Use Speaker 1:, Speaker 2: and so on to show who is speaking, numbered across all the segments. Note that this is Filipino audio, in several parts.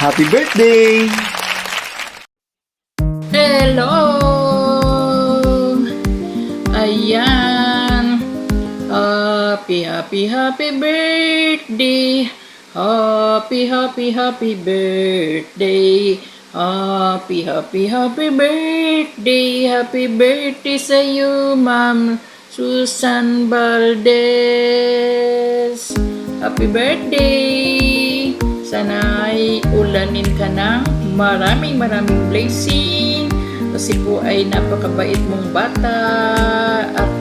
Speaker 1: Happy birthday!
Speaker 2: Hello! Ayan. Happy birthday. Happy birthday. Happy birthday. Happy birthday sa iyo, Ma'am Susan Valdez. Happy birthday. Sana ay ulanin ka ng maraming blessing. Kasi po ay napakabait mong bata. At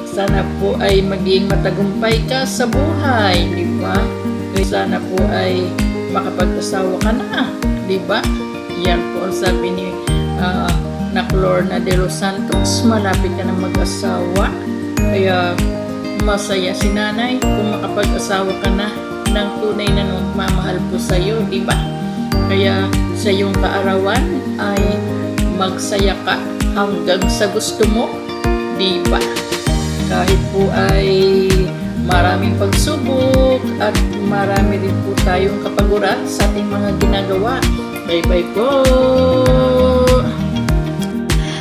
Speaker 2: sana po ay maging matagumpay ka sa buhay, di ba? Sana po ay makapag-asawa ka na, di ba? Yan po ang sabi ni Lorna de los Santos, malapit ka na mag-asawa. Kaya masaya si nanay kung makapag-asawa ka na ng tunay na magmamahal po sa iyo, di ba? Kaya sa iyong kaarawan ay magsaya ka hanggang sa gusto mo, di ba? Kahit po ay maraming pagsubok at marami rin po tayong kapaguran sa ating mga ginagawa. Bye-bye po!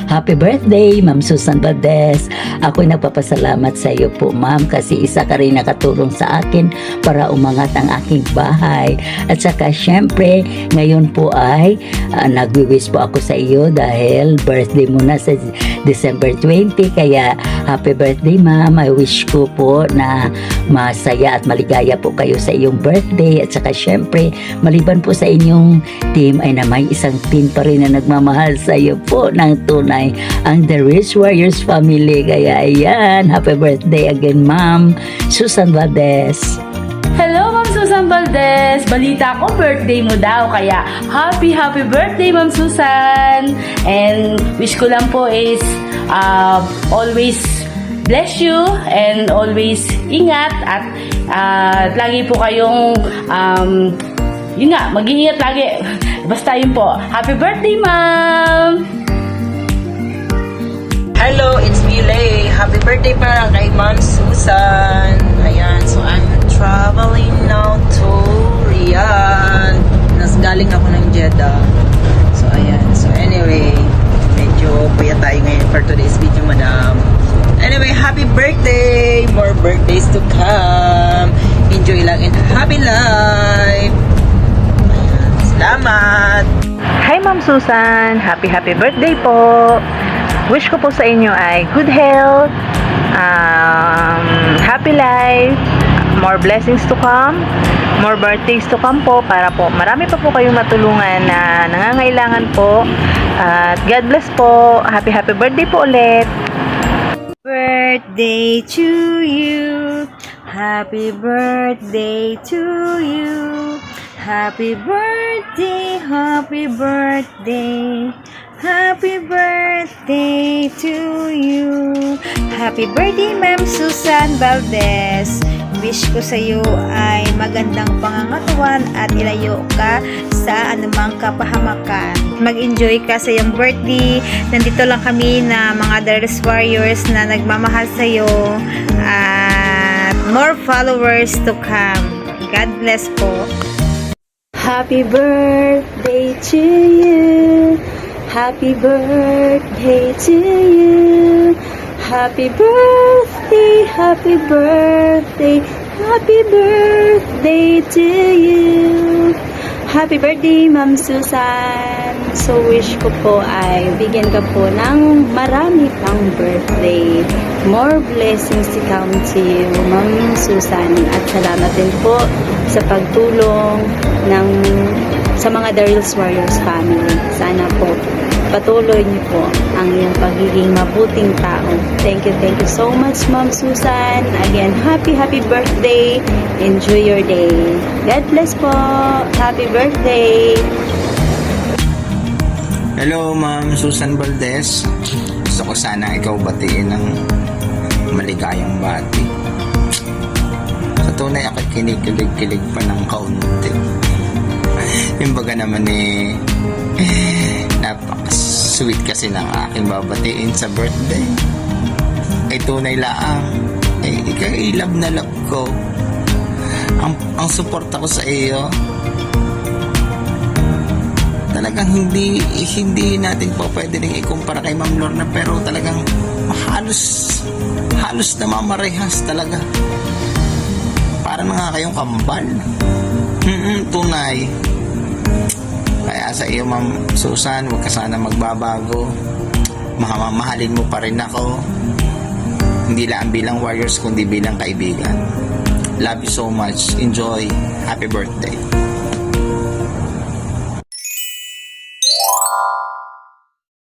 Speaker 3: Happy birthday, Ma'am Susan Valdez. Ako'y nagpapasalamat sa iyo po, Ma'am, kasi isa ka rin nakatulong sa akin para umangat ang aking bahay. At saka, syempre, ngayon po ay nagwi-wish po ako sa iyo dahil birthday mo na sa December 20. Kaya, happy birthday, Ma'am. I wish ko po na masaya at maligaya po kayo sa iyong birthday. At saka, syempre, maliban po sa inyong team, ay na may isang team pa rin na nagmamahal sa iyo po ng tunay, ang The Rich Warriors Family. Kaya ayan, happy birthday again, Ma'am Susan Valdez.
Speaker 4: Hello, Ma'am Susan Valdez. Balita ko, birthday mo daw. Kaya, happy birthday, Ma'am Susan. And wish ko lang po is always bless you and always ingat at lagi po kayong yun nga, mag-iingat lagi. Basta yun po. Happy birthday, Ma'am!
Speaker 5: Hello, it's Miley. Happy birthday para kay Ma'am Susan. Ayan, so I'm traveling now to Riyadh. Galing ako ng Jeddah. So ayan, so anyway, medyo puyat tayo ngayon for today's video, madam. Anyway, happy birthday! More birthdays to come. Enjoy lang and happy life. Ayan, salamat!
Speaker 6: Hi Ma'am Susan, happy birthday po. Wish ko po sa inyo ay good health, happy life, more blessings to come, more birthdays to come po para po marami pa po kayong matulungan na nangangailangan po. At God bless po. Happy birthday po ulit. Birthday to you. Happy birthday to you. Happy birthday, happy birthday. Happy birthday to you. Happy birthday, Ma'am Susan Valdez. Wish ko sa iyo ay magandang pangangatawan at ilayo ka sa anumang kapahamakan. Mag-enjoy ka sa iyong birthday. Nandito lang kami na mga Dares Warriors na nagmamahal sa iyo at more followers to come. God bless po.
Speaker 7: Happy birthday to you. Happy birthday to you. Happy birthday, happy birthday, happy birthday to you. Happy birthday, Ma'am Susan. So wish ko po ay bigyan ka po ng marami pang birthday. More blessings to come to you, Ma'am Susan. At salamat din po sa pagtulong sa mga Daryl's Warriors family. Sana po patuloy niyo po ang iyong pagiging mabuting tao. Thank you so much, Ma'am Susan. Again, happy birthday. Enjoy your day. God bless po. Happy birthday.
Speaker 1: Hello, Ma'am Susan Valdez. Gusto ko sana ikaw batiin ng maligayang bati. Sa tunay ako'y kinikilig-kilig pa ng kaunti. Yung baga naman napaka-sweet kasi ng aking babatiin sa birthday. Ay tunay laang. Ikaw love na love ko. Ang suporta ko sa iyo talagang hindi natin po pwede rin ikumpara kay Ma'am Lorna, pero talagang halos na mamarehas talaga. Parang nga kayong kambal. Tunay. Kaya sa iyo, Ma'am Susan, huwag ka sana magbabago. Mahalin mo pa rin ako. Hindi lang bilang warriors, kundi bilang kaibigan. Love you so much. Enjoy. Happy birthday.